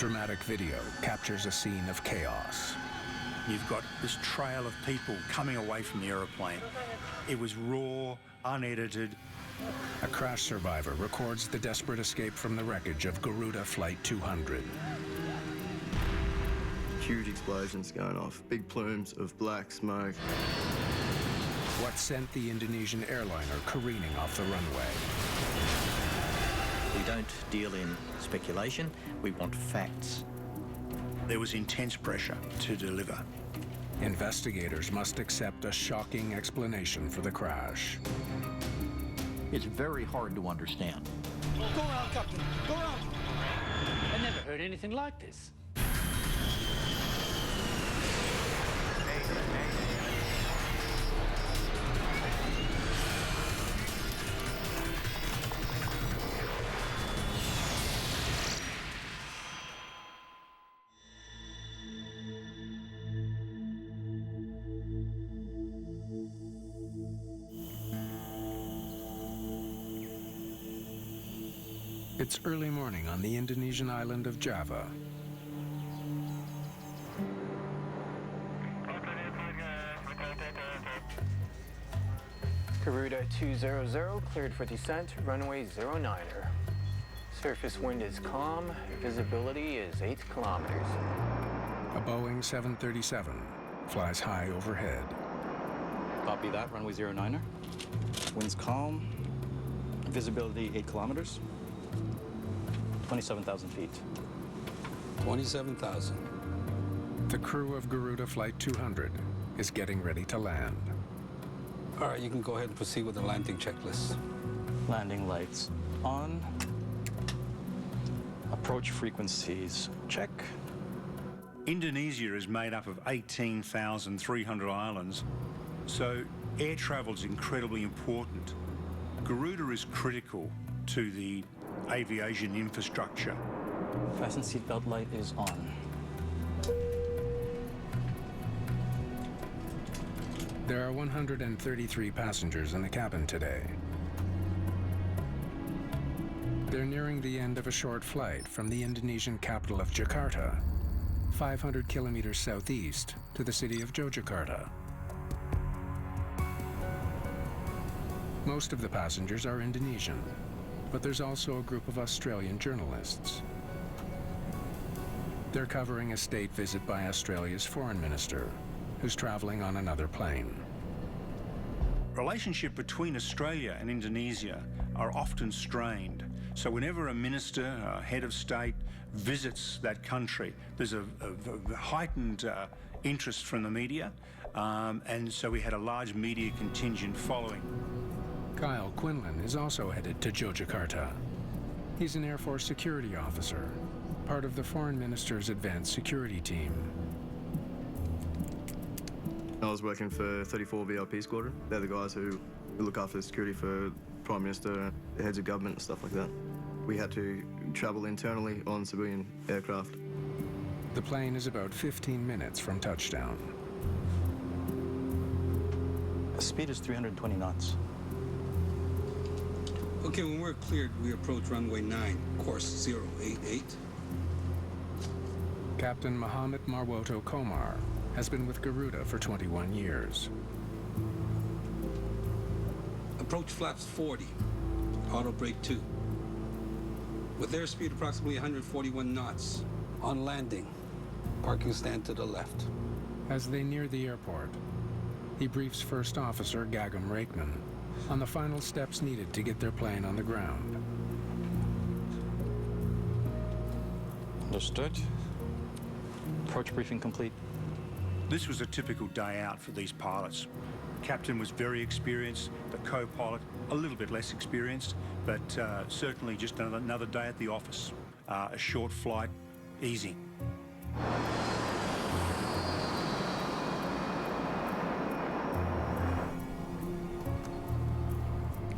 Dramatic video captures a scene of chaos. You've got this trail of people coming away from the aeroplane. It was raw, unedited. A crash survivor records the desperate escape from the wreckage of Garuda Flight 200. Huge explosions going off, big plumes of black smoke. What sent the Indonesian airliner careening off the runway? We don't deal in speculation, we want facts. There was intense pressure to deliver. Investigators must accept a shocking explanation for the crash. It's very hard to understand. Go around, Captain. Go around. I never heard anything like this. It's early morning on the Indonesian island of Java. Garuda 200, cleared for descent, runway 09er. Surface wind is calm, visibility is 8 kilometers. A Boeing 737 flies high overhead. Copy that, runway 09er. Wind's calm, visibility 8 kilometers. 27,000 feet. 27,000. The crew of Garuda Flight 200 is getting ready to land. All right, you can go ahead and proceed with the landing checklist. Landing lights on. Approach frequencies check. Indonesia is made up of 18,300 islands, so air travel is incredibly important. Garuda is critical to the aviation infrastructure. Fasten seatbelt light is on. There are 133 passengers in the cabin today. They're nearing the end of a short flight from the Indonesian capital of Jakarta, 500 kilometers southeast to the city of Yogyakarta. Most of the passengers are Indonesian, but there's also a group of Australian journalists. They're covering a state visit by Australia's foreign minister, who's traveling on another plane. Relationship between Australia and Indonesia are often strained. So whenever a minister, a head of state, visits that country, there's a heightened interest from the media, and so we had a large media contingent following. Kyle Quinlan is also headed to Yogyakarta. He's an Air Force security officer, part of the foreign minister's advanced security team. I was working for 34 VIP Squadron. They're the guys who look after the security for Prime Minister, the heads of government and stuff like that. We had to travel internally on civilian aircraft. The plane is about 15 minutes from touchdown. Speed is 320 knots. Okay, when we're cleared, we approach runway 9, course 088. Captain Muhammad Marwoto Komar has been with Garuda for 21 years. Approach flaps 40, auto brake 2. With airspeed approximately 141 knots. On landing, parking stand to the left. As they near the airport, he briefs First Officer Gagum Rakeman on the final steps needed to get their plane on the ground. Understood. Approach briefing complete. This was a typical day out for these pilots. Captain was very experienced, the co-pilot a little bit less experienced, but certainly just another day at the office. A short flight, easy.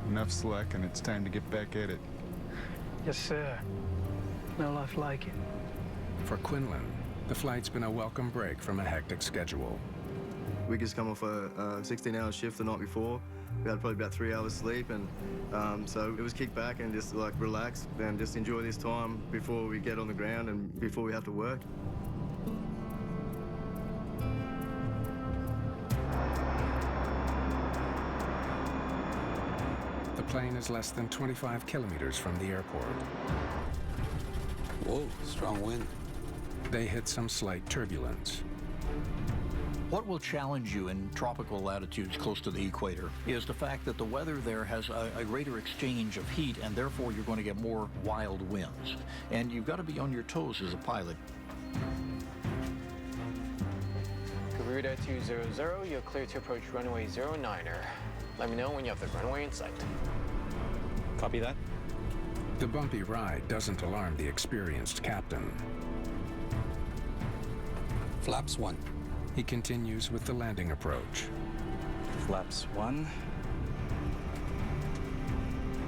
Enough slack and it's time to get back at it. Yes, sir. No life like it. For Quinlan, the flight's been a welcome break from a hectic schedule. We just come off a 16-hour shift the night before, We had probably about 3 hours sleep, and so it was kick back and just like relax and just enjoy this time before we get on the ground and before we have to work. The plane is less than 25 kilometers from the airport. Whoa, strong wind. They hit some slight turbulence. What will challenge you in tropical latitudes close to the equator is the fact that the weather there has a greater exchange of heat, and therefore you're going to get more wild winds. And you've got to be on your toes as a pilot. Garuda 200, you're clear to approach runway 09er. Let me know when you have the runway in sight. Copy that. The bumpy ride doesn't alarm the experienced captain. Flaps 1. He continues with the landing approach Flaps 1.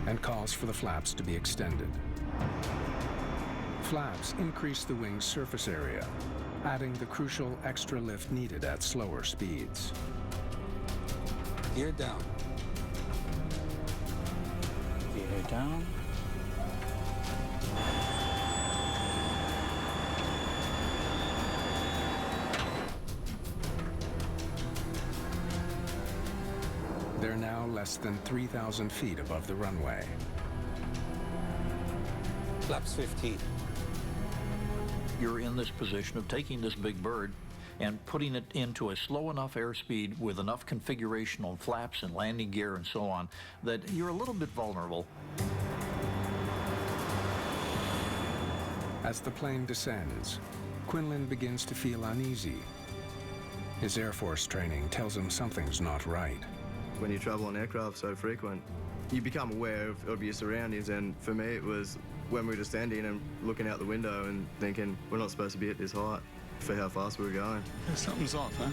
and calls for the flaps to be extended. Flaps increase the wing's surface area, adding the crucial extra lift needed at slower speeds. Gear down. Gear down. They're now less than 3,000 feet above the runway. Flaps 15. You're in this position of taking this big bird and putting it into a slow enough airspeed with enough configuration on flaps and landing gear and so on that you're a little bit vulnerable. As the plane descends, Quinlan begins to feel uneasy. His Air Force training tells him something's not right. When you travel on aircraft so frequent, you become aware of your surroundings, and for me it was when we were descending and looking out the window and thinking we're not supposed to be at this height for how fast we were going. Something's off, huh?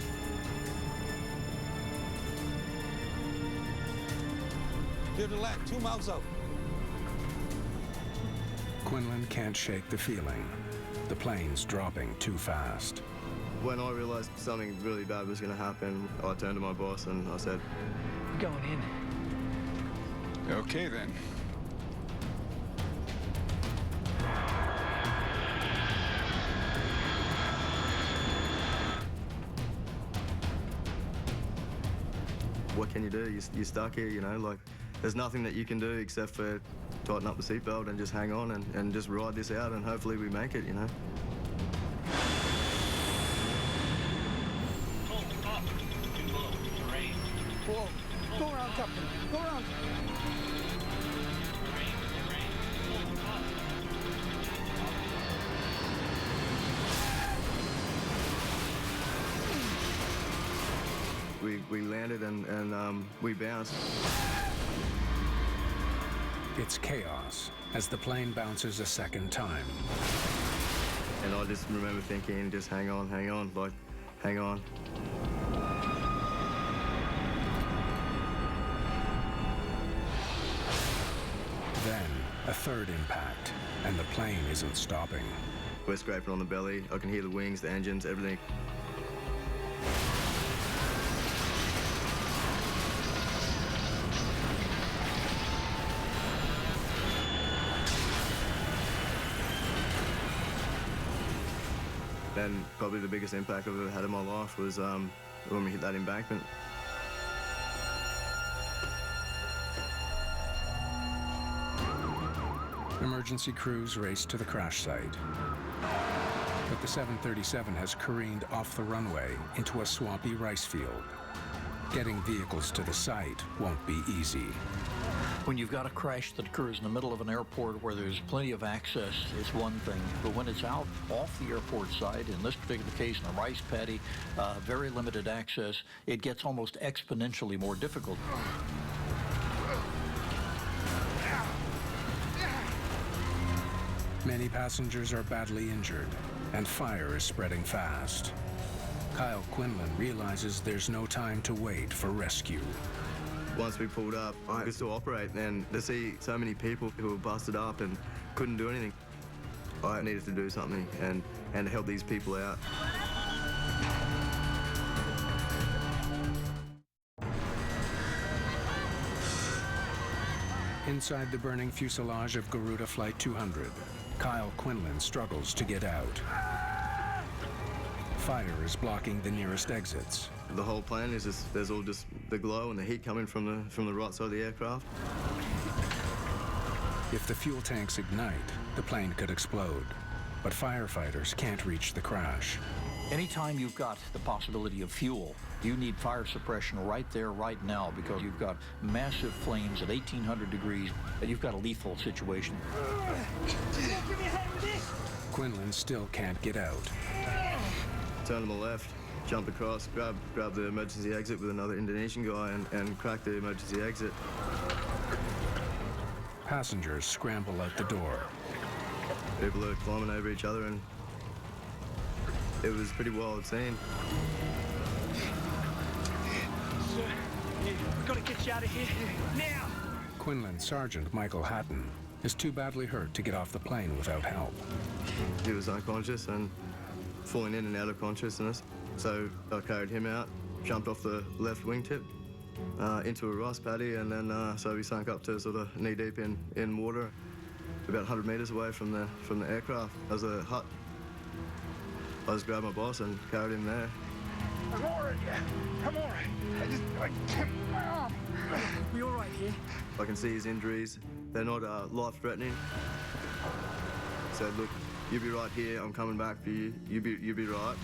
Clear to land, 2 miles out. Quinlan can't shake the feeling. The plane's dropping too fast. When I realized something really bad was going to happen, I turned to my boss and I said, We're going in. Okay, then. what can you do? You're stuck here, you know, like there's nothing that you can do except for tighten up the seatbelt and just hang on and just ride this out, and hopefully we make it, you know. Whoa. Go around, Captain. Go around. We landed and we bounced. It's chaos as the plane bounces a second time. And I just remember thinking, just hang on, like, hang on. Then, a third impact, and the plane isn't stopping. We're scraping on the belly. I can hear the wings, the engines, everything. And probably the biggest impact I've ever had in my life was when we hit that embankment. Emergency crews race to the crash site. But the 737 has careened off the runway into a swampy rice field. Getting vehicles to the site won't be easy. When you've got a crash that occurs in the middle of an airport where there's plenty of access, it's one thing. But when it's out off the airport side, in this particular case, in a rice paddy, very limited access, it gets almost exponentially more difficult. Many passengers are badly injured, and fire is spreading fast. Kyle Quinlan realizes there's no time to wait for rescue. Once we pulled up, I could still operate, and to see so many people who were busted up and couldn't do anything, I needed to do something and help these people out. Inside the burning fuselage of Garuda Flight 200, Kyle Quinlan struggles to get out. Fire is blocking the nearest exits. The whole plane is just, there's all just the glow and the heat coming from the right side of the aircraft. If the fuel tanks ignite, the plane could explode. But firefighters can't reach the crash. Anytime you've got the possibility of fuel, you need fire suppression right there, right now, because you've got massive flames at 1,800 degrees, and you've got a lethal situation. Quinlan still can't get out. Turn to the left, jump across, grab the emergency exit with another Indonesian guy and crack the emergency exit. Passengers scramble out the door. People are climbing over each other, and it was a pretty wild scene. We've got to get you out of here now. Quinlan Sergeant Michael Hatton is too badly hurt to get off the plane without help. He was unconscious and falling in and out of consciousness. So I carried him out, jumped off the left wingtip into a rice paddy, and then so we sunk up to sort of knee deep in water, about 100 metres away from the aircraft. There was a hut. I just grabbed my boss and carried him there. I'm all right, yeah. I'm all right. I can't. We all right here? I can see his injuries. They're not life-threatening. So look, you be right here. I'm coming back for you. You be right.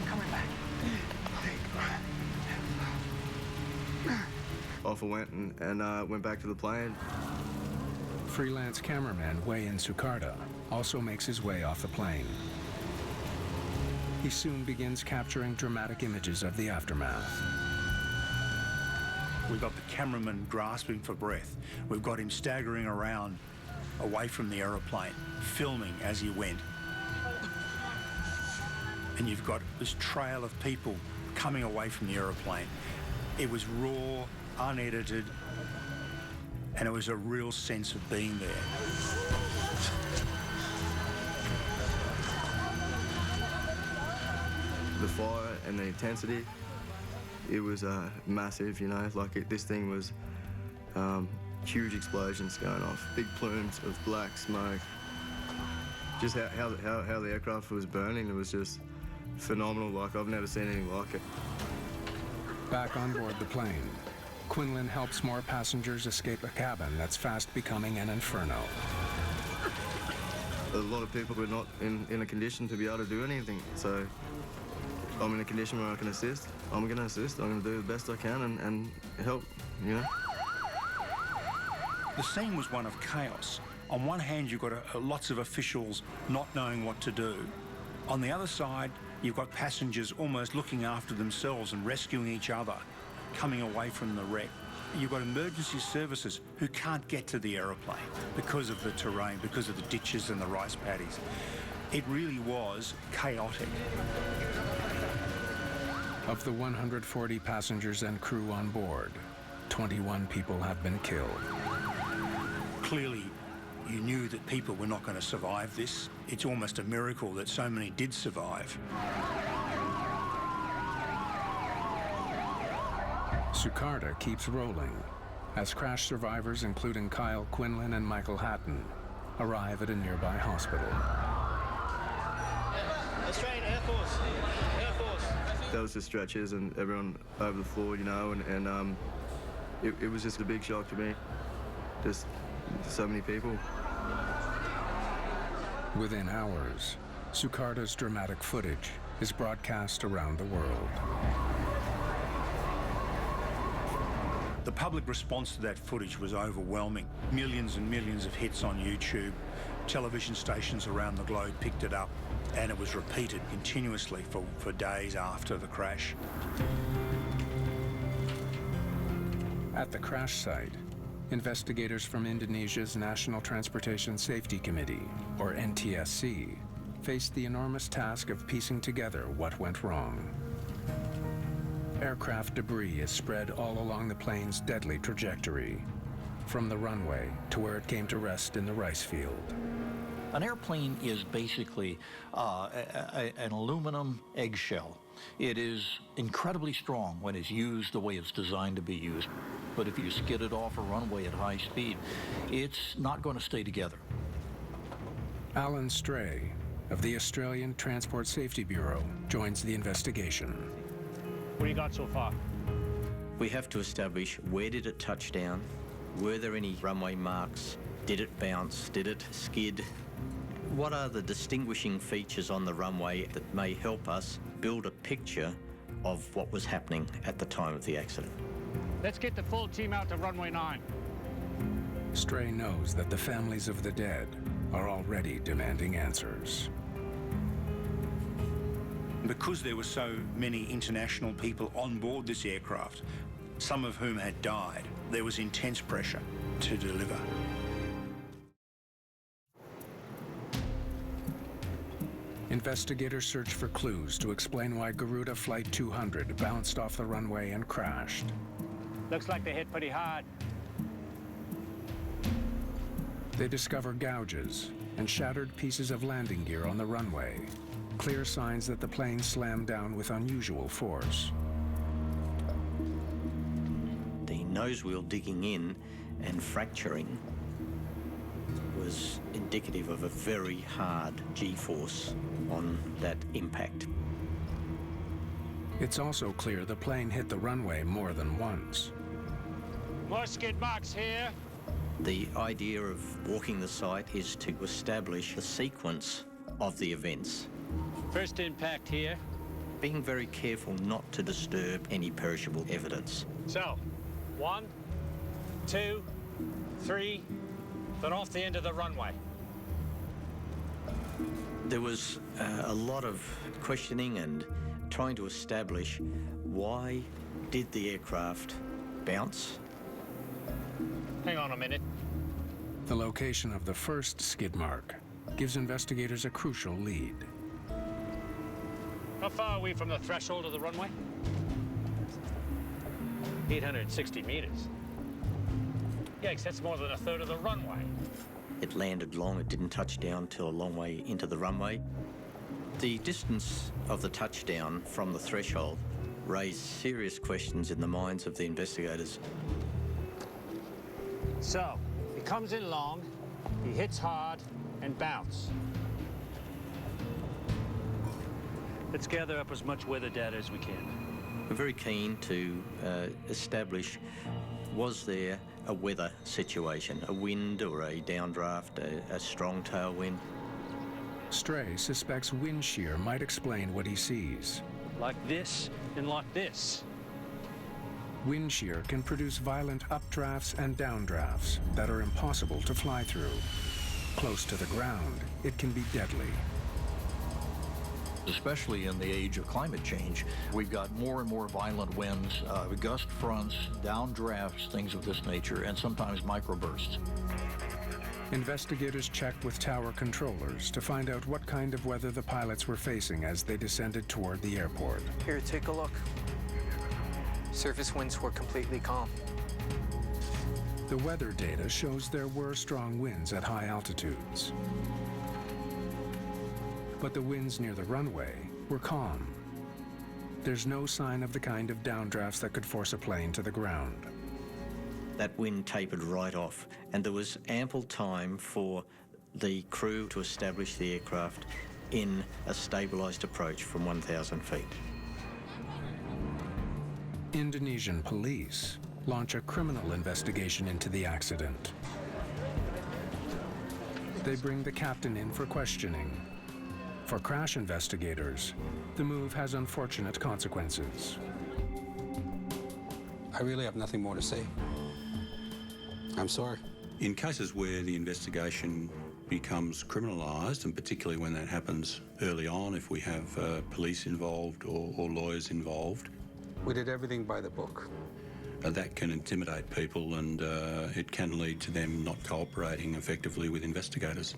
Coming back. Off I went and went back to the plane. Freelance cameraman Wayne Sukarta also makes his way off the plane. He soon begins capturing dramatic images of the aftermath. We've got the cameraman grasping for breath. We've got him staggering around away from the aeroplane, filming as he went. And you've got this trail of people coming away from the aeroplane. It was raw, unedited, and it was a real sense of being there. The fire and the intensity, it was massive, you know, like this thing was huge explosions going off, big plumes of black smoke. Just how the aircraft was burning, it was just phenomenal. Like, I've never seen anything like it. Back on board the plane, Quinlan helps more passengers escape a cabin that's fast becoming an inferno. A lot of people were not in a condition to be able to do anything, so I'm in a condition where I can assist. I'm going to assist. I'm going to do the best I can and help, you know. The scene was one of chaos. On one hand, you've got lots of officials not knowing what to do. On the other side, you've got passengers almost looking after themselves and rescuing each other, coming away from the wreck. You've got emergency services who can't get to the aeroplane because of the terrain, because of the ditches and the rice paddies. It really was chaotic. Of the 140 passengers and crew on board, 21 people have been killed. Clearly, you knew that people were not going to survive this. It's almost a miracle that so many did survive. Sukarta keeps rolling as crash survivors, including Kyle Quinlan and Michael Hatton, arrive at a nearby hospital. Australian Air Force. Air Force. There was just stretchers and everyone over the floor, you know, and it was just a big shock to me. Just so many people. Within hours, Sukarta's dramatic footage is broadcast around the world. The public response to that footage was overwhelming. Millions and millions of hits on YouTube. Television stations around the globe picked it up, and it was repeated continuously for days after the crash. At the crash site, investigators from Indonesia's National Transportation Safety Committee, or NTSC, faced the enormous task of piecing together what went wrong. Aircraft debris is spread all along the plane's deadly trajectory, from the runway to where it came to rest in the rice field. An airplane is basically an aluminum eggshell. It is incredibly strong when it's used the way it's designed to be used. But if you skid it off a runway at high speed, it's not going to stay together. Alan Stray of the Australian Transport Safety Bureau joins the investigation. What do you got so far? We have to establish where did it touch down, were there any runway marks, did it bounce, did it skid, what are the distinguishing features on the runway that may help us build a picture of what was happening at the time of the accident. Let's get the full team out to runway 9. Stray knows that the families of the dead are already demanding answers. Because there were so many international people on board this aircraft, some of whom had died, there was intense pressure to deliver. Investigators search for clues to explain why Garuda Flight 200 bounced off the runway and crashed. Looks like they hit pretty hard. They discover gouges and shattered pieces of landing gear on the runway, clear signs that the plane slammed down with unusual force. The nose wheel digging in and fracturing was indicative of a very hard G-force on that impact. It's also clear the plane hit the runway more than once. More skid marks here. The idea of walking the site is to establish the sequence of the events. First impact here. Being very careful not to disturb any perishable evidence. So, 1, 2, 3, then off the end of the runway. There was a lot of questioning and trying to establish why did the aircraft bounce. Hang on a minute. The location of the first skid mark gives investigators a crucial lead. How far are we from the threshold of the runway? 860 meters. Yikes, that's more than a third of the runway. It landed long, it didn't touch down till a long way into the runway. The distance of the touchdown from the threshold raised serious questions in the minds of the investigators. So, he comes in long, he hits hard, and bounce. Let's gather up as much weather data as we can. We're very keen to establish, was there a weather situation, a wind or a downdraft, a strong tailwind? Stray suspects wind shear might explain what he sees. Like this and like this. Wind shear can produce violent updrafts and downdrafts that are impossible to fly through. Close to the ground, it can be deadly. Especially in the age of climate change, we've got more and more violent winds, gust fronts, downdrafts, things of this nature, and sometimes microbursts. Investigators checked with tower controllers to find out what kind of weather the pilots were facing as they descended toward the airport. Here, take a look. Surface winds were completely calm. The weather data shows there were strong winds at high altitudes. But the winds near the runway were calm. There's no sign of the kind of downdrafts that could force a plane to the ground. That wind tapered right off, and there was ample time for the crew to establish the aircraft in a stabilised approach from 1,000 feet. Indonesian police launch a criminal investigation into the accident. They bring the captain in for questioning. For crash investigators, the move has unfortunate consequences. I really have nothing more to say. I'm sorry. In cases where the investigation becomes criminalised, and particularly when that happens early on, if we have police involved or lawyers involved, We did everything by the book. That can intimidate people, and it can lead to them not cooperating effectively with investigators.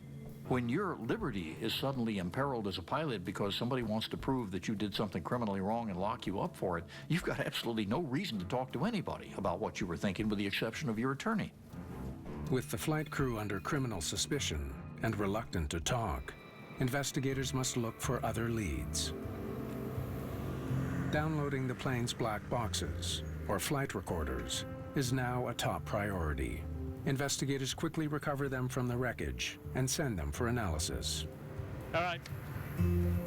When your liberty is suddenly imperiled as a pilot because somebody wants to prove that you did something criminally wrong and lock you up for it, you've got absolutely no reason to talk to anybody about what you were thinking, with the exception of your attorney. With the flight crew under criminal suspicion and reluctant to talk, investigators must look for other leads. Downloading the plane's black boxes, or flight recorders, is now a top priority. Investigators quickly recover them from the wreckage and send them for analysis. All right,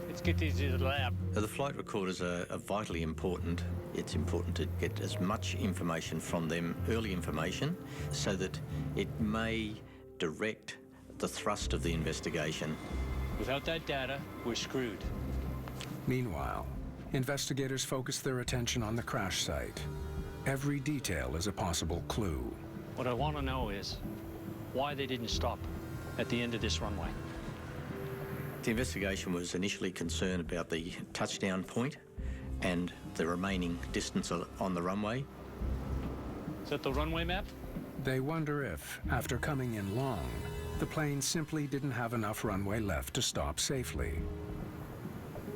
let's get these to the lab. The flight recorders are vitally important. It's important to get as much information from them, early information, so that it may direct the thrust of the investigation. Without that data, we're screwed. Meanwhile, investigators focus their attention on the crash site. Every detail is a possible clue. What I want to know is why they didn't stop at the end of this runway. The investigation was initially concerned about the touchdown point and the remaining distance on the runway. Is that the runway map? They wonder if, after coming in long, the plane simply didn't have enough runway left to stop safely.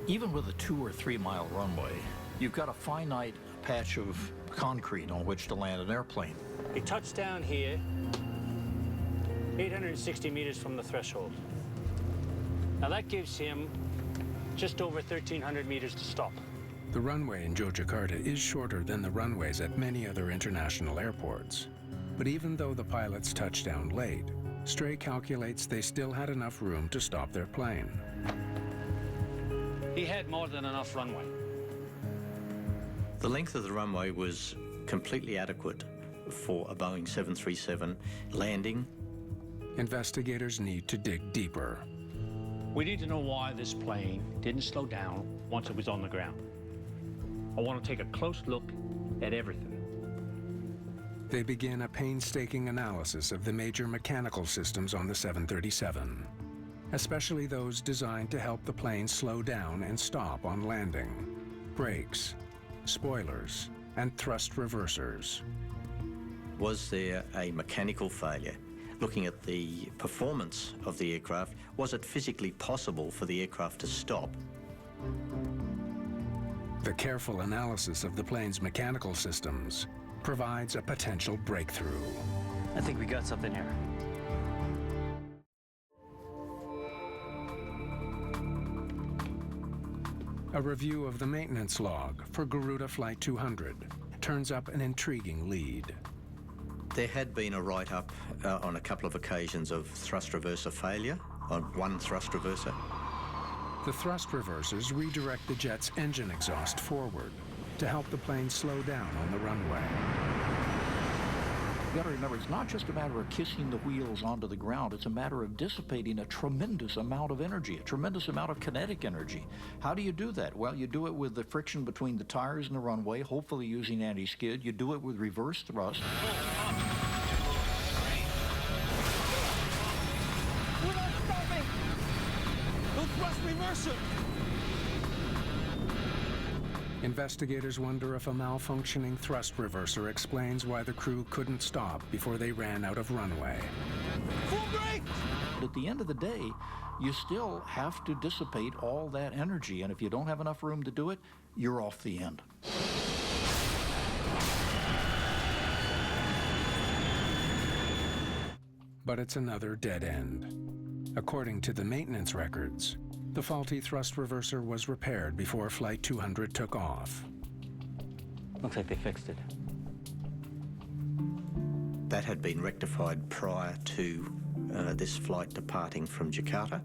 Even with a 2 or 3 mile runway, you've got a finite patch of concrete on which to land an airplane. He touched down here, 860 meters from the threshold. Now that gives him just over 1,300 meters to stop. The runway in Yogyakarta is shorter than the runways at many other international airports. But even though the pilots touched down late, Stray calculates they still had enough room to stop their plane. He had more than enough runway. The length of the runway was completely adequate for a Boeing 737 landing. Investigators need to dig deeper. We need to know why this plane didn't slow down once it was on the ground. I want to take a close look at everything. They begin a painstaking analysis of the major mechanical systems on the 737, especially those designed to help the plane slow down and stop on landing. Brakes, spoilers, and thrust reversers. Was there a mechanical failure? Looking at the performance of the aircraft, was it physically possible for the aircraft to stop? The careful analysis of the plane's mechanical systems provides a potential breakthrough. I think we got something here. A review of the maintenance log for Garuda Flight 200 turns up an intriguing lead. There had been a write-up on a couple of occasions of thrust reverser failure, on one thrust reverser. The thrust reversers redirect the jet's engine exhaust forward to help the plane slow down on the runway. You gotta remember, it's not just a matter of kissing the wheels onto the ground, it's a matter of dissipating a tremendous amount of energy, a tremendous amount of kinetic energy. How do you do that? Well, you do it with the friction between the tires and the runway, hopefully using anti-skid. You do it with reverse thrust. We're not stopping! No thrust reversal! Investigators wonder if a malfunctioning thrust reverser explains why the crew couldn't stop before they ran out of runway. Full brake! At the end of the day, you still have to dissipate all that energy, and if you don't have enough room to do it, you're off the end. But it's another dead end. According to the maintenance records, the faulty thrust reverser was repaired before Flight 200 took off. Looks like they fixed it. That had been rectified prior to this flight departing from Jakarta,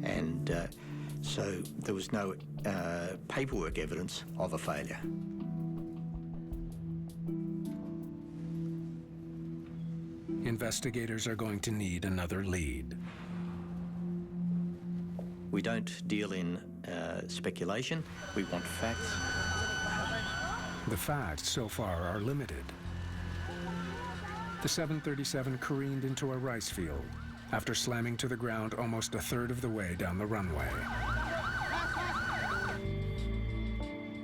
and so there was no paperwork evidence of a failure. Investigators are going to need another lead. We don't deal in speculation. We want facts. The facts so far are limited. The 737 careened into a rice field after slamming to the ground almost a third of the way down the runway.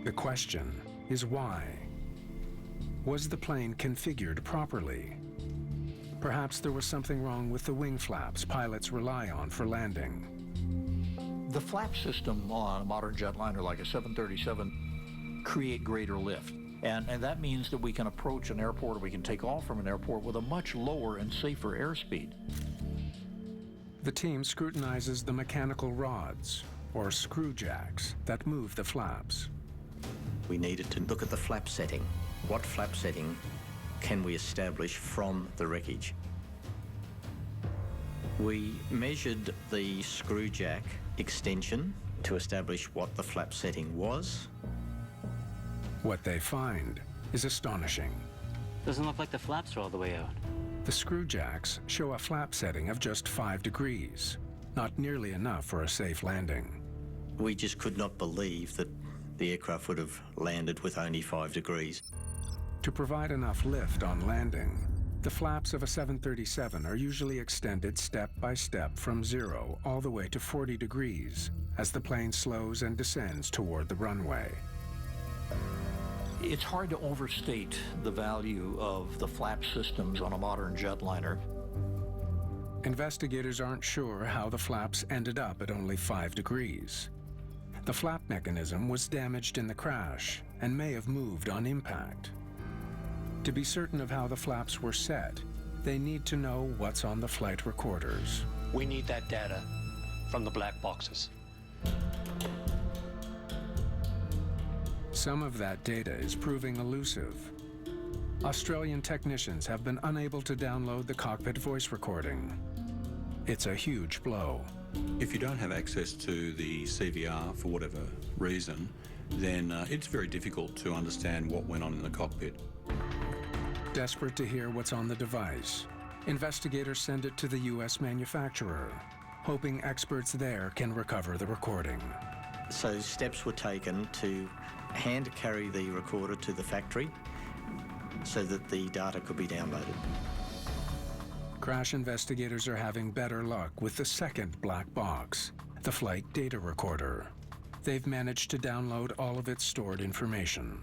The question is why? Was the plane configured properly? Perhaps there was something wrong with the wing flaps pilots rely on for landing. The flap system on a modern jetliner like a 737 create greater lift. And that means that we can approach an airport, or we can take off from an airport with a much lower and safer airspeed. The team scrutinizes the mechanical rods, or screw jacks, that move the flaps. We needed to look at the flap setting. What flap setting can we establish from the wreckage? We measured the screw jack extension to establish what the flap setting was. What they find is astonishing. Doesn't look like the flaps are all the way out. The screw jacks show a flap setting of just 5 degrees, not nearly enough for a safe landing. We just could not believe that the aircraft would have landed with only 5 degrees. To provide enough lift on landing, the flaps of a 737 are usually extended step by step from 0 all the way to 40 degrees as the plane slows and descends toward the runway. It's hard to overstate the value of the flap systems on a modern jetliner. Investigators aren't sure how the flaps ended up at only 5 degrees. The flap mechanism was damaged in the crash and may have moved on impact. To be certain of how the flaps were set, they need to know what's on the flight recorders. We need that data from the black boxes. Some of that data is proving elusive. Australian technicians have been unable to download the cockpit voice recording. It's a huge blow. If you don't have access to the CVR for whatever reason, then it's very difficult to understand what went on in the cockpit. Desperate to hear what's on the device, investigators send it to the U.S. manufacturer, hoping experts there can recover the recording. So steps were taken to hand carry the recorder to the factory so that the data could be downloaded. Crash investigators are having better luck with the second black box, the flight data recorder. They've managed to download all of its stored information.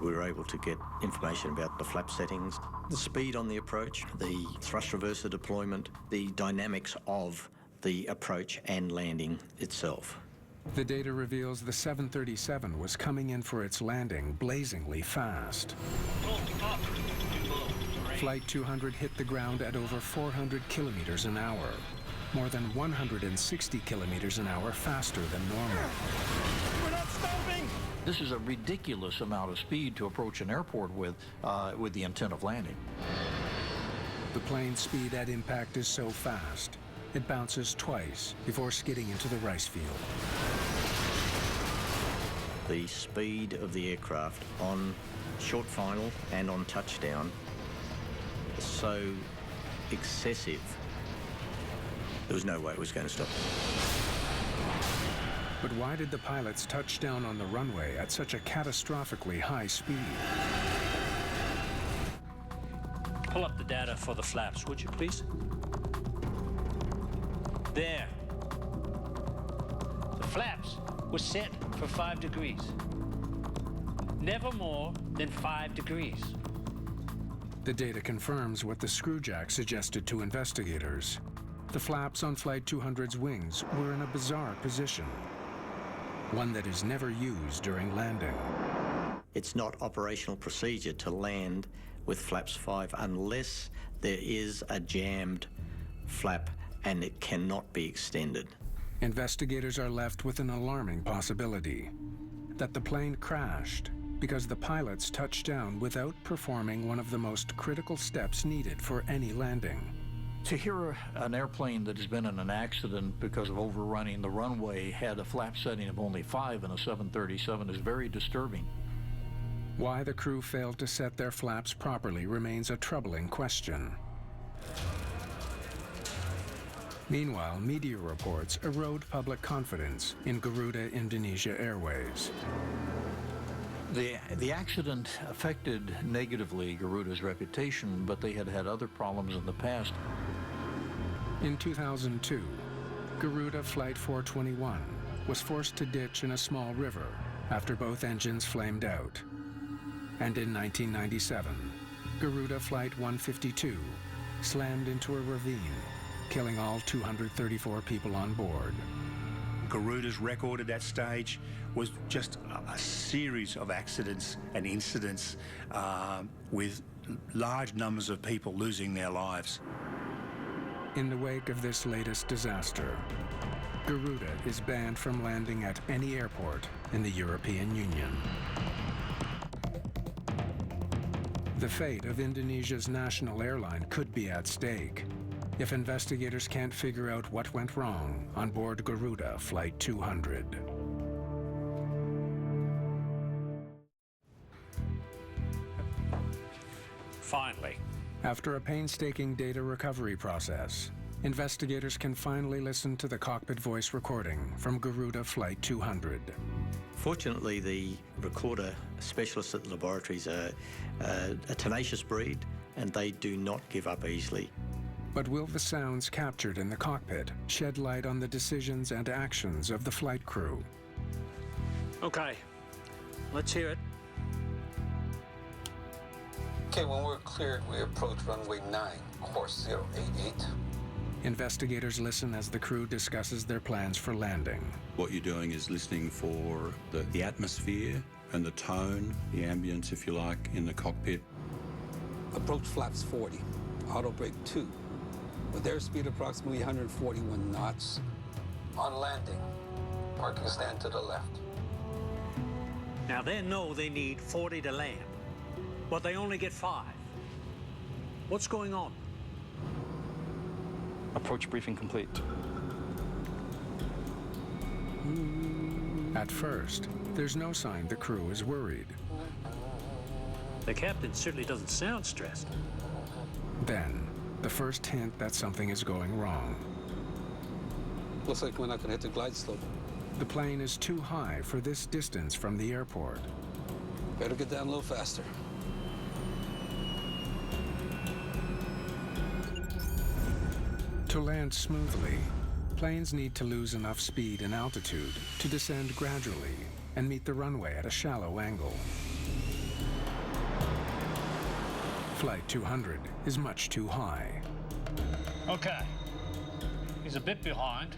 We were able to get information about the flap settings, the speed on the approach, the thrust reverser deployment, the dynamics of the approach and landing itself. The data reveals the 737 was coming in for its landing blazingly fast. Flight 200 hit the ground at over 400 kilometers an hour, more than 160 kilometers an hour faster than normal. We're not stopping! This is a ridiculous amount of speed to approach an airport with the intent of landing. The plane's speed at impact is so fast, it bounces twice before skidding into the rice field. The speed of the aircraft on short final and on touchdown is so excessive, there was no way it was going to stop. But why did the pilots touch down on the runway at such a catastrophically high speed? Pull up the data for the flaps, would you please? There. The flaps were set for 5 degrees. Never more than 5 degrees. The data confirms what the screwjack suggested to investigators. The flaps on Flight 200's wings were in a bizarre position, one that is never used during landing. It's not operational procedure to land with flaps 5 unless there is a jammed flap and it cannot be extended. Investigators are left with an alarming possibility that the plane crashed because the pilots touched down without performing one of the most critical steps needed for any landing. To hear an airplane that has been in an accident because of overrunning the runway had a flap setting of only 5 in a 737 is very disturbing. Why the crew failed to set their flaps properly remains a troubling question. Meanwhile, media reports erode public confidence in Garuda Indonesia Airways. The accident affected negatively Garuda's reputation, but they had had other problems in the past. In 2002, Garuda Flight 421 was forced to ditch in a small river after both engines flamed out. And in 1997, Garuda Flight 152 slammed into a ravine, killing all 234 people on board. Garuda's record at that stage was just a series of accidents and incidents with large numbers of people losing their lives. In the wake of this latest disaster, Garuda is banned from landing at any airport in the European Union. The fate of Indonesia's national airline could be at stake if investigators can't figure out what went wrong on board Garuda Flight 200. Finally. After a painstaking data recovery process, investigators can finally listen to the cockpit voice recording from Garuda Flight 200. Fortunately, the recorder specialists at the laboratories are a tenacious breed, and they do not give up easily. But will the sounds captured in the cockpit shed light on the decisions and actions of the flight crew? Okay, let's hear it. Okay, when we're cleared, we approach runway 9, course 088. Investigators listen as the crew discusses their plans for landing. What you're doing is listening for the atmosphere and the tone, the ambience, if you like, in the cockpit. Approach flaps 40, auto brake 2, with airspeed approximately 141 knots. On landing, parking stand to the left. Now they know they need 40 to land, but they only get 5. What's going on? Approach briefing complete. At first, there's no sign the crew is worried. The captain certainly doesn't sound stressed. Then, the first hint that something is going wrong. Looks like we're not going to hit the glide slope. The plane is too high for this distance from the airport. Better get down a little faster. To land smoothly, planes need to lose enough speed and altitude to descend gradually and meet the runway at a shallow angle. Flight 200 is much too high. Okay. He's a bit behind,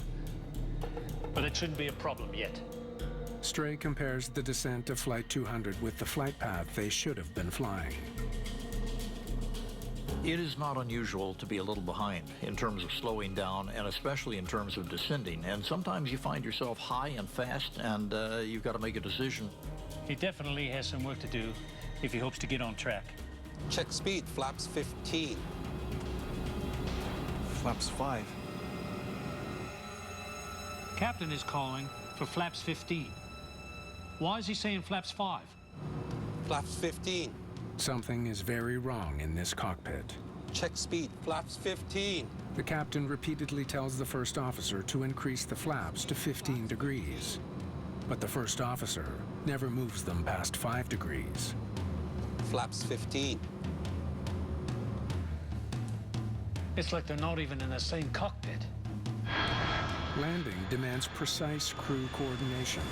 but it shouldn't be a problem yet. Stray compares the descent of Flight 200 with the flight path they should have been flying. It is not unusual to be a little behind in terms of slowing down, and especially in terms of descending. And sometimes you find yourself high and fast, and you've got to make a decision. He definitely has some work to do if he hopes to get on track. Check speed, flaps 15. Flaps 5. Captain is calling for flaps 15. Why is he saying flaps 5? Flaps 15. Something is very wrong in this cockpit. Check speed, flaps 15. The captain repeatedly tells the first officer to increase the flaps to 15 degrees. But the first officer never moves them past 5 degrees. Flaps 15. It's like they're not even in the same cockpit. Landing demands precise crew coordination.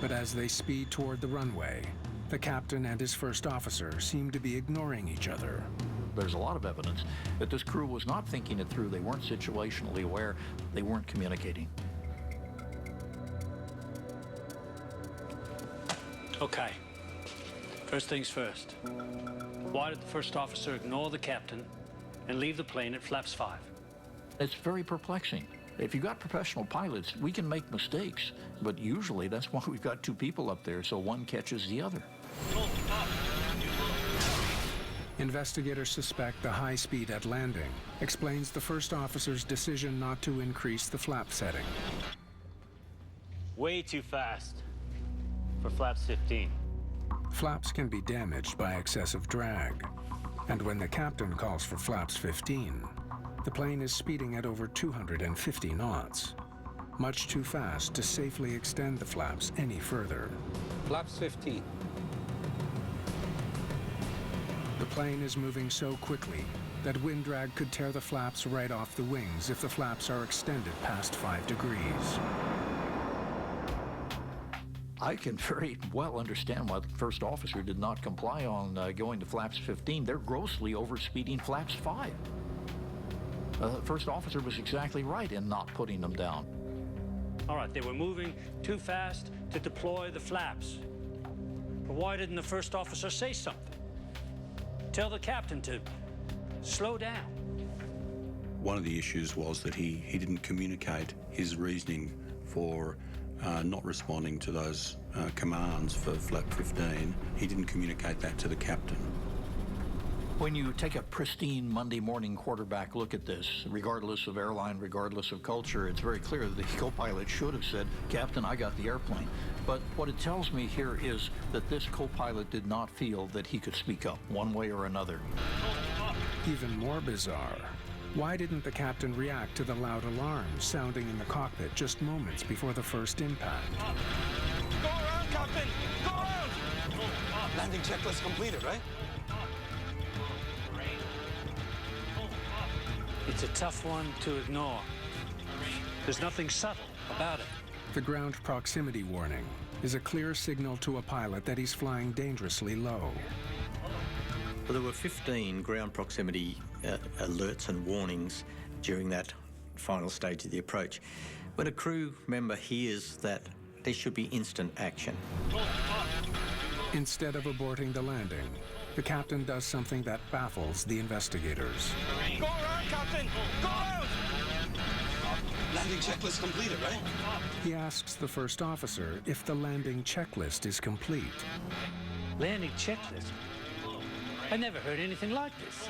But as they speed toward the runway, the captain and his first officer seem to be ignoring each other. There's a lot of evidence that this crew was not thinking it through. They weren't situationally aware. They weren't communicating. Okay. First things first. Why did the first officer ignore the captain and leave the plane at flaps 5? It's very perplexing. If you've got professional pilots, we can make mistakes, but usually that's why we've got 2 people up there, so one catches the other. Investigators suspect the high speed at landing explains the first officer's decision not to increase the flap setting. Way too fast for flaps 15. Flaps can be damaged by excessive drag, and when the captain calls for flaps 15, the plane is speeding at over 250 knots, much too fast to safely extend the flaps any further. Flaps 15. The plane is moving so quickly that wind drag could tear the flaps right off the wings if the flaps are extended past 5 degrees. I can very well understand why the first officer did not comply on going to flaps 15. They're grossly overspeeding flaps 5. First officer was exactly right in not putting them down. All right, they were moving too fast to deploy the flaps. But why didn't the first officer say something? Tell the captain to slow down. One of the issues was that he didn't communicate his reasoning for not responding to those commands for flap 15. He didn't communicate that to the captain. When you take a pristine Monday morning quarterback look at this, regardless of airline, regardless of culture, it's very clear that the co-pilot should have said, "Captain, I got the airplane." But what it tells me here is that this co-pilot did not feel that he could speak up one way or another. Even more bizarre, why didn't the captain react to the loud alarm sounding in the cockpit just moments before the first impact? Go around, Captain! Go around! Landing checklist completed, right? It's a tough one to ignore. There's nothing subtle about it. The ground proximity warning is a clear signal to a pilot that he's flying dangerously low. Well, there were 15 ground proximity alerts and warnings during that final stage of the approach. When a crew member hears that, there should be instant action. Instead of aborting the landing, the captain does something that baffles the investigators. Go around, Captain! Go around! Landing checklist completed, right? He asks the first officer if the landing checklist is complete. Landing checklist? I never heard anything like this.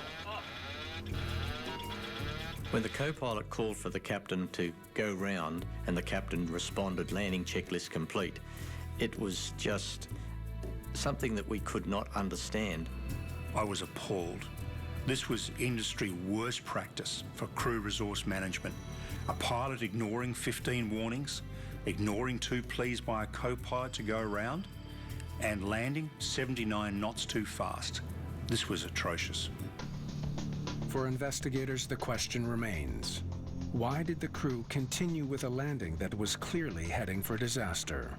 When the co-pilot called for the captain to go round and the captain responded, "Landing checklist complete," it was just something that we could not understand. I was appalled. This was industry worst practice for crew resource management. A pilot ignoring 15 warnings, ignoring 2 pleas by a co-pilot to go around, and landing 79 knots too fast. This was atrocious. For investigators, the question remains, why did the crew continue with a landing that was clearly heading for disaster?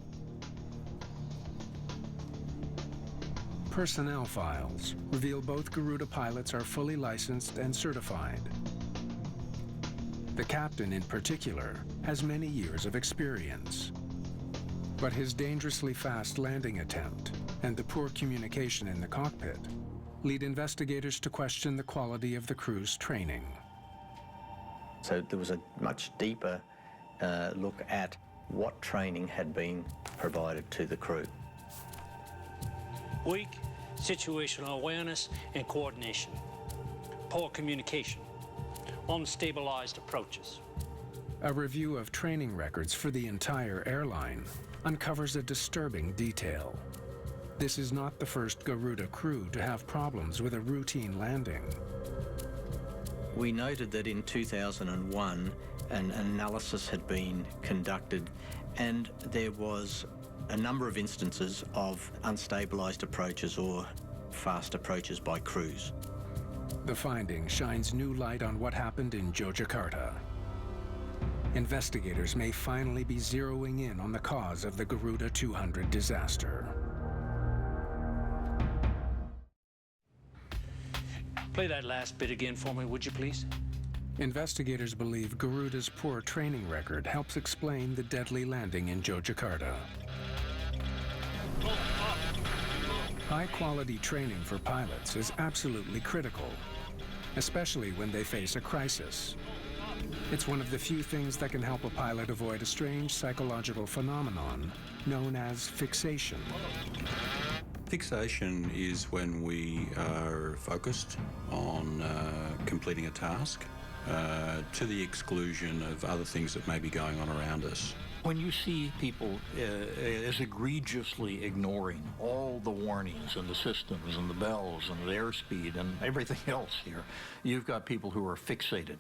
Personnel files reveal both Garuda pilots are fully licensed and certified. The captain, in particular, has many years of experience. But his dangerously fast landing attempt and the poor communication in the cockpit lead investigators to question the quality of the crew's training. So there was a much deeper look at what training had been provided to the crew. Weak situational awareness and coordination. Poor communication. Unstabilized approaches. A review of training records for the entire airline uncovers a disturbing detail. This is not the first Garuda crew to have problems with a routine landing. We noted that in 2001, an analysis had been conducted and there was a number of instances of unstabilized approaches or fast approaches by crews. The finding shines new light on what happened in Yogyakarta. Investigators may finally be zeroing in on the cause of the Garuda 200 disaster. Play that last bit again for me, would you please? Investigators believe Garuda's poor training record helps explain the deadly landing in Yogyakarta. High-quality training for pilots is absolutely critical, especially when they face a crisis. It's one of the few things that can help a pilot avoid a strange psychological phenomenon known as fixation. Fixation is when we are focused on completing a task to the exclusion of other things that may be going on around us. When you see people as egregiously ignoring all the warnings and the systems and the bells and the airspeed and everything else here, you've got people who are fixated.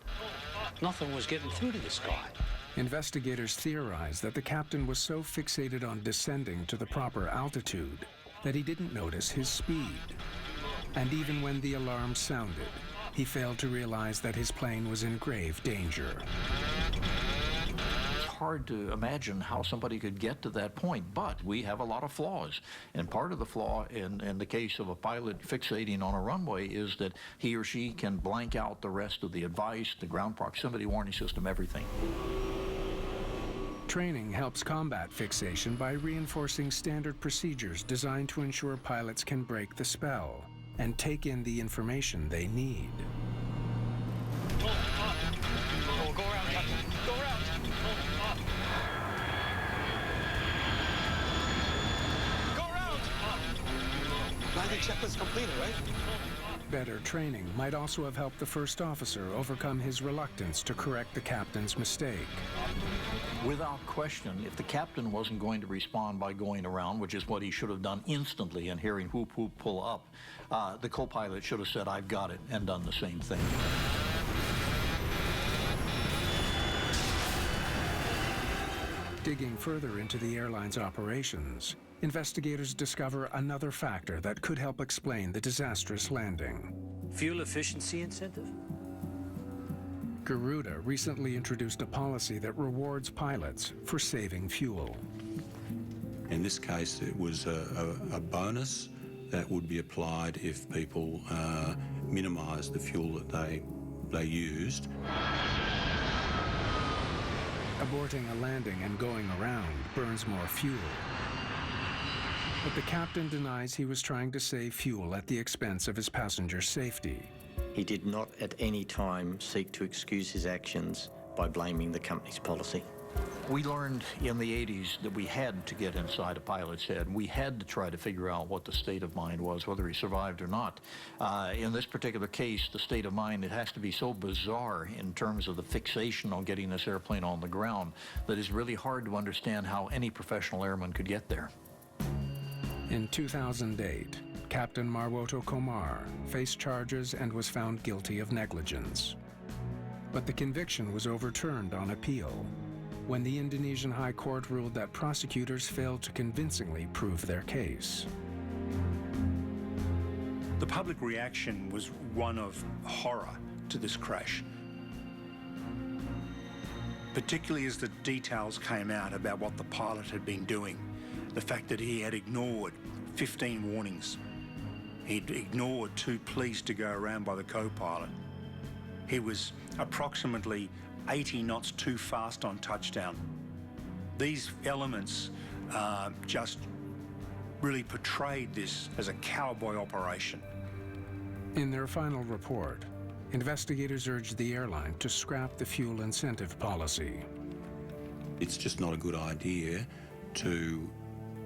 Nothing was getting through to this guy. Investigators theorize that the captain was so fixated on descending to the proper altitude that he didn't notice his speed. And even when the alarm sounded, he failed to realize that his plane was in grave danger. It's hard to imagine how somebody could get to that point, but we have a lot of flaws. And part of the flaw in the case of a pilot fixating on a runway is that he or she can blank out the rest of the advice, the ground proximity warning system, everything. Training helps combat fixation by reinforcing standard procedures designed to ensure pilots can break the spell and take in the information they need. Go around, Captain. Go around. safety checklist completed, right? Better training might also have helped the first officer overcome his reluctance to correct the captain's mistake. Without question, if the captain wasn't going to respond by going around, which is what he should have done instantly and hearing whoop whoop pull up, the co-pilot should have said, "I've got it," and done the same thing. Digging further into the airline's operations, investigators discover another factor that could help explain the disastrous landing. Fuel efficiency incentive? Garuda recently introduced a policy that rewards pilots for saving fuel. In this case, it was a bonus that would be applied if people minimised the fuel that they used. Aborting a landing and going around burns more fuel. But the captain denies he was trying to save fuel at the expense of his passengers' safety. He did not at any time seek to excuse his actions by blaming the company's policy. We learned in the 80s that we had to get inside a pilot's head. We had to try to figure out what the state of mind was, whether he survived or not. In this particular case, the state of mind, it has to be so bizarre in terms of the fixation on getting this airplane on the ground that it's really hard to understand how any professional airman could get there. In 2008, Captain Marwoto Komar faced charges and was found guilty of negligence. But the conviction was overturned on appeal when the Indonesian High Court ruled that prosecutors failed to convincingly prove their case. The public reaction was one of horror to this crash, particularly as the details came out about what the pilot had been doing. The fact that he had ignored 15 warnings. He'd ignored 2 pleas to go around by the co-pilot. He was approximately 80 knots too fast on touchdown. These elements just really portrayed this as a cowboy operation. In their final report, investigators urged the airline to scrap the fuel incentive policy. It's just not a good idea to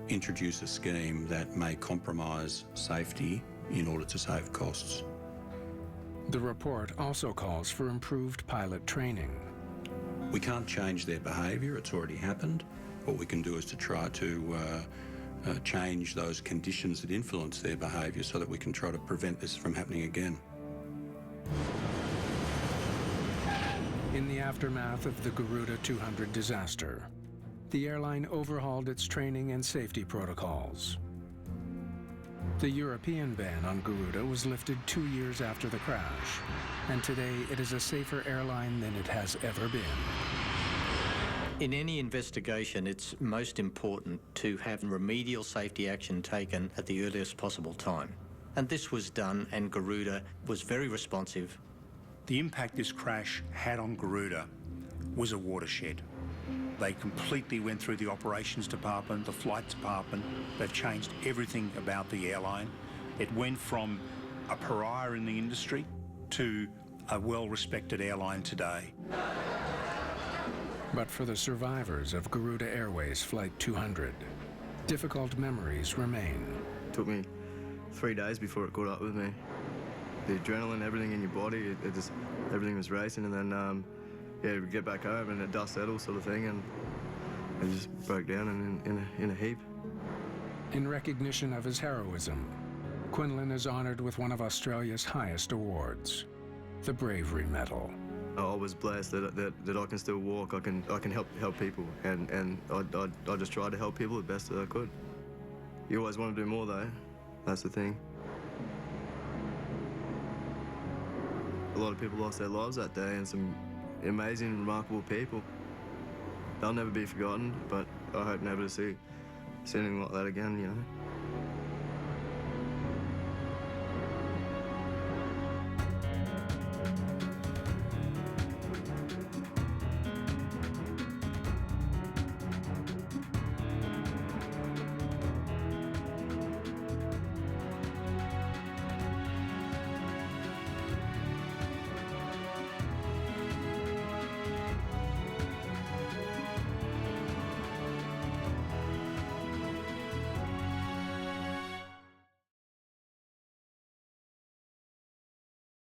introduce a scheme that may compromise safety in order to save costs. The report also calls for improved pilot training. We can't change their behaviour, it's already happened. What we can do is to try to change those conditions that influence their behaviour so that we can try to prevent this from happening again. In the aftermath of the Garuda 200 disaster, the airline overhauled its training and safety protocols. The European ban on Garuda was lifted 2 years after the crash, and today it is a safer airline than it has ever been. In any investigation, it's most important to have remedial safety action taken at the earliest possible time. And this was done, and Garuda was very responsive. The impact this crash had on Garuda was a watershed. They completely went through the operations department, the flight department. They've changed everything about the airline. It went from a pariah in the industry to a well-respected airline today. But for the survivors of Garuda Airways Flight 200, difficult memories remain. It took me 3 days before it caught up with me. The adrenaline, everything in your body, it just, everything was racing, and then yeah, we get back home and the dust settles sort of thing, and it just broke down in a heap. In recognition of his heroism, Quinlan is honoured with one of Australia's highest awards, the Bravery Medal. I was blessed that I can still walk. I can help people, and I just tried to help people the best that I could. You always want to do more, though. That's the thing. A lot of people lost their lives that day, and some amazing, remarkable people. They'll never be forgotten, but I hope never to see anything like that again, you know.